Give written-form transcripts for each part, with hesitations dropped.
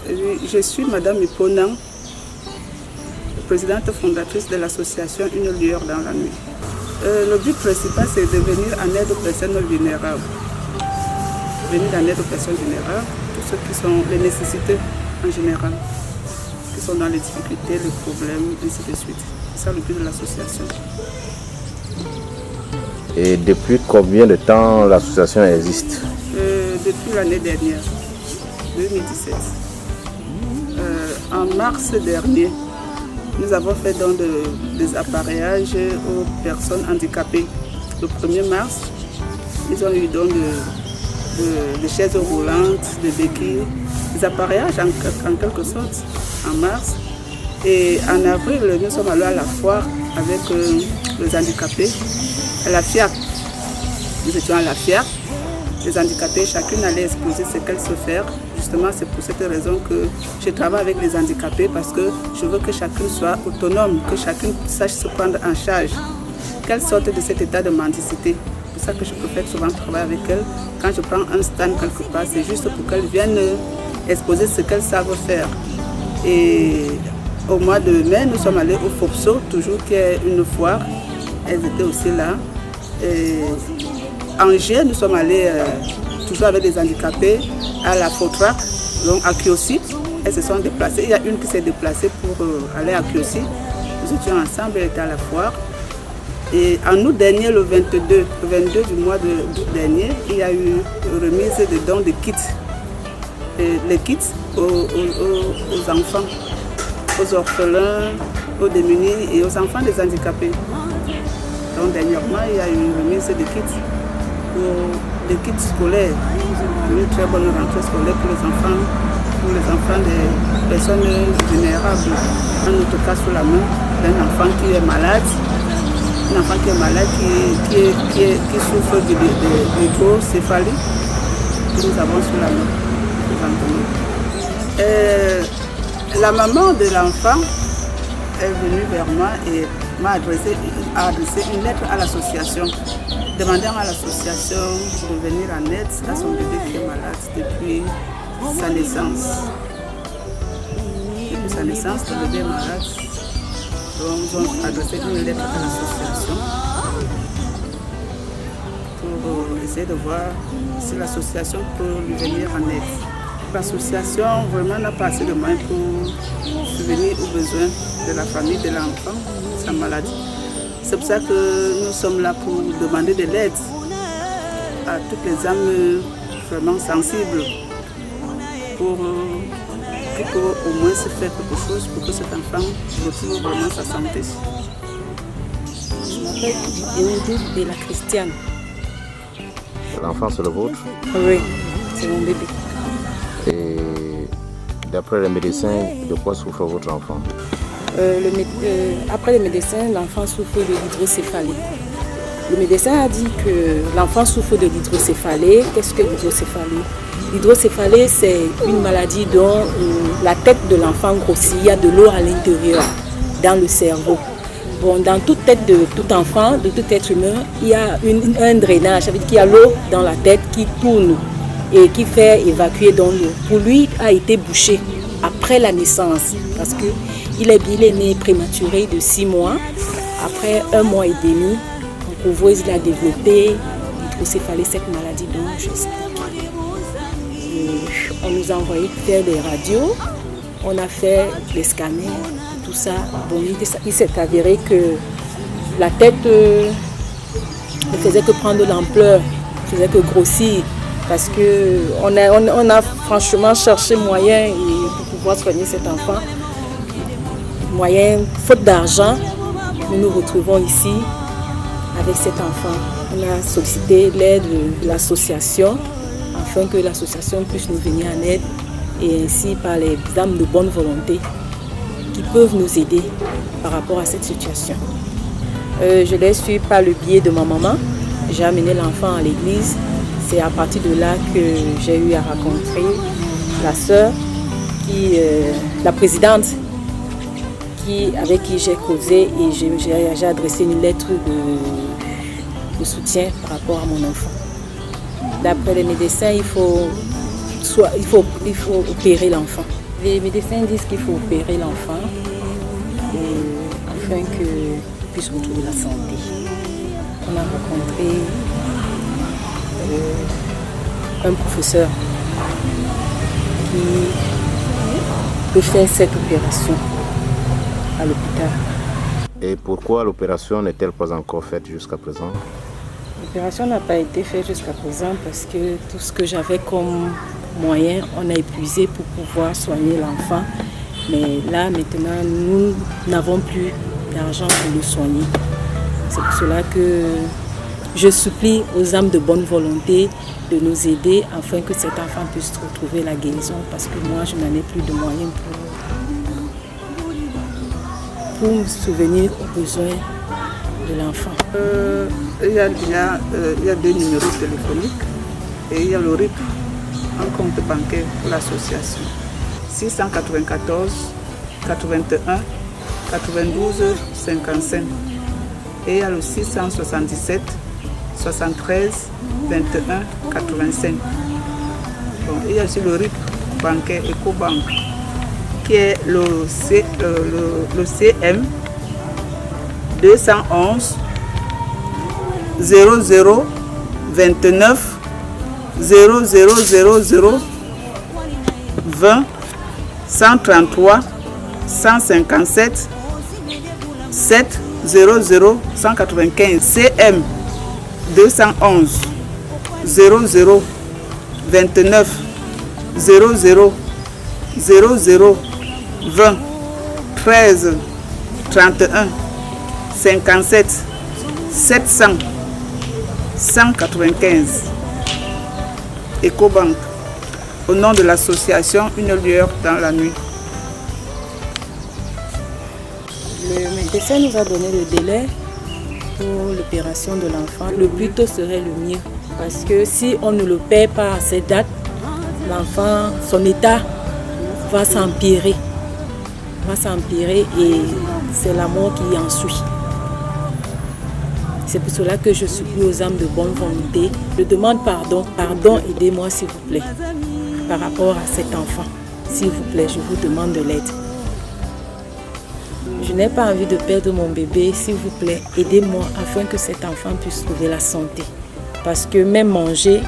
Je suis Madame Ipona, présidente fondatrice de l'association Une lueur dans la nuit. Le but principal, c'est de venir en aide aux personnes vulnérables. Venir en aide aux personnes vulnérables, tous ceux qui sont les nécessités en général, qui sont dans les difficultés, les problèmes, ainsi de suite. C'est ça le but de l'association. Et depuis combien de temps l'association existe? Depuis l'année dernière, 2017. En mars dernier, nous avons fait don des appareillages aux personnes handicapées. Le 1er mars, ils ont eu don de chaises roulantes, de béquilles, des appareillages en quelque sorte, en mars. Et en avril, nous sommes allés à la foire avec les handicapés, à la FIAC. Nous étions à la FIAC. Les handicapés, chacune allait exposer ce qu'elle sait faire. Justement, c'est pour cette raison que je travaille avec les handicapés parce que je veux que chacune soit autonome, que chacune sache se prendre en charge, qu'elle sorte de cet état de mendicité. C'est pour ça que je préfère souvent travailler avec elle. Quand je prends un stand quelque part, c'est juste pour qu'elles viennent exposer ce qu'elles savent faire. Et au mois de mai, nous sommes allés au FOPSO, toujours qui est une foire. Elles étaient aussi là. Et en juillet, nous sommes allés toujours avec des handicapés à la FOTRAC, donc à Kiossi. Elles se sont déplacées. Il y a une qui s'est déplacée pour aller à Kiossi. Nous étions ensemble, elle était à la foire. Et en août dernier, le 22 du mois d'août dernier, il y a eu remise de dons de kits. Et les kits aux enfants, aux orphelins, aux démunis et aux enfants des handicapés. Donc dernièrement, il y a eu une remise de kits pour des kits scolaires. Une très bonne rentrée scolaire pour les enfants des personnes vulnérables. Un autre cas sous la main d'un enfant qui est malade. Un enfant qui est malade, qui souffre d'hydrocéphalie, que nous avons sous la main. La maman de l'enfant est venue vers moi et m'a adressé une lettre à l'association, demandant à l'association de venir en aide à son bébé qui est malade depuis sa naissance. Depuis sa naissance, le bébé est malade. Donc, nous avons adressé une lettre à l'association pour essayer de voir si l'association peut lui venir en aide. L'association vraiment n'a pas assez de moyens pour subvenir aux besoins de la famille, de l'enfant, sa maladie. C'est pour ça que nous sommes là pour demander de l'aide à toutes les âmes vraiment sensibles pour qu'il peut au moins se faire quelque chose pour que cet enfant retrouve vraiment sa santé. Je m'appelle Eoudou de la Christiane. L'enfant, c'est le vôtre? Oui, c'est mon bébé. Et d'après les médecins, de quoi souffre votre enfant? Après les médecins, l'enfant souffre de l'hydrocéphalie. Le médecin a dit que l'enfant souffre de l'hydrocéphalie. Qu'est-ce que l'hydrocéphalie? L'hydrocéphalie, c'est une maladie dont la tête de l'enfant grossit. Il y a de l'eau à l'intérieur, dans le cerveau. Bon, dans toute tête de tout enfant, de tout être humain, il y a un drainage. Ça veut dire qu'il y a l'eau dans la tête qui tourne et qui fait évacuer dans l'eau. Pour lui, il a été bouché après la naissance parce qu'il est né prématuré de 6 mois. Après 1 mois et demi, en couveuse, il a développé l'hydrocéphalie, cette maladie dont j'explique. On nous a envoyé faire des radios, on a fait des scanners, tout ça. Bon, il s'est avéré que la tête ne faisait que prendre l'ampleur, ne faisait que grossir. Parce qu'on a franchement cherché moyen pour pouvoir soigner cet enfant. Moyen, faute d'argent, nous nous retrouvons ici avec cet enfant. On a sollicité l'aide de l'association afin que l'association puisse nous venir en aide et ainsi par les âmes de bonne volonté qui peuvent nous aider par rapport à cette situation. Je l'ai su par le biais de ma maman. J'ai amené l'enfant à l'église. C'est à partir de là que j'ai eu à rencontrer la sœur, la présidente, avec qui j'ai causé et j'ai adressé une lettre de soutien par rapport à mon enfant. D'après les médecins, il faut opérer l'enfant. Les médecins disent qu'il faut opérer l'enfant afin qu'il puisse retrouver la santé. On a rencontré un professeur qui peut faire cette opération à l'hôpital. Et pourquoi l'opération n'est-elle pas encore faite jusqu'à présent? L'opération n'a pas été faite jusqu'à présent parce que tout ce que j'avais comme moyen, on a épuisé pour pouvoir soigner l'enfant. Mais là, maintenant, nous n'avons plus d'argent pour le soigner. C'est pour cela que je supplie aux âmes de bonne volonté de nous aider afin que cet enfant puisse retrouver la guérison parce que moi, je n'en ai plus de moyens pour me souvenir aux besoins de l'enfant. Il y a 2 numéros téléphoniques et il y a le RIP, un compte bancaire pour l'association. 694 81 92 55 et il y a le 677 73 21 85. Bon, il y a aussi le RIP bancaire EcoBank qui est le CM 211 00 29 0000 20 133 157 7 00 195 CM 211 00 29 00 00 20 13 31 57 700 195 EcoBank au nom de l'association Une lueur dans la nuit. Le médecin nous a donné le délai pour l'opération de l'enfant. Le plus tôt serait le mieux parce que si on ne le paie pas à cette date, l'enfant, son état va s'empirer. Et c'est la mort qui en suit. C'est pour cela que je supplie aux âmes de bonne volonté. Je demande pardon, aidez-moi s'il vous plaît, par rapport à cet enfant. S'il vous plaît, je vous demande de l'aide. Je n'ai pas envie de perdre mon bébé, s'il vous plaît, aidez-moi afin que cet enfant puisse trouver la santé. Parce que même manger,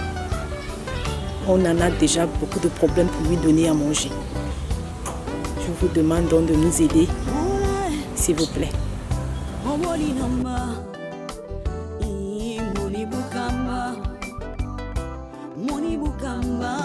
on en a déjà beaucoup de problèmes pour lui donner à manger. Je vous demande donc de nous aider, s'il vous plaît. Moni bukamba